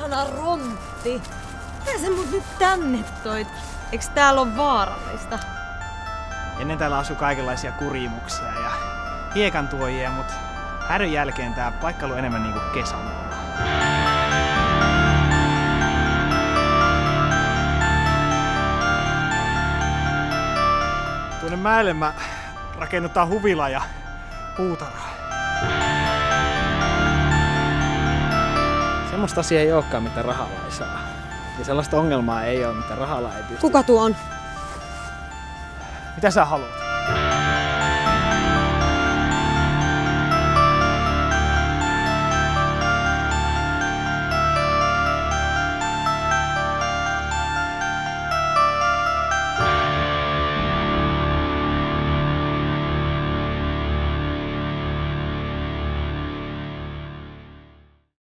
ihana rontti. Mitä sä mut nyt tänne toit? Eiks täällä on vaarallista? Ennen täällä asui kaikenlaisia kuriimuksia ja hiekantuojia, mut härön jälkeen tää paikka on enemmän niinku kesämaa. Tuonne mäelle mä rakennutaan huvila ja puutarha. Semmosta asiaa ei olekaan, mitä rahalla ei saa. Ja sellaista ongelmaa ei ole, mitä rahalla ei pysty. Kuka tuo on? Mitä sä haluat?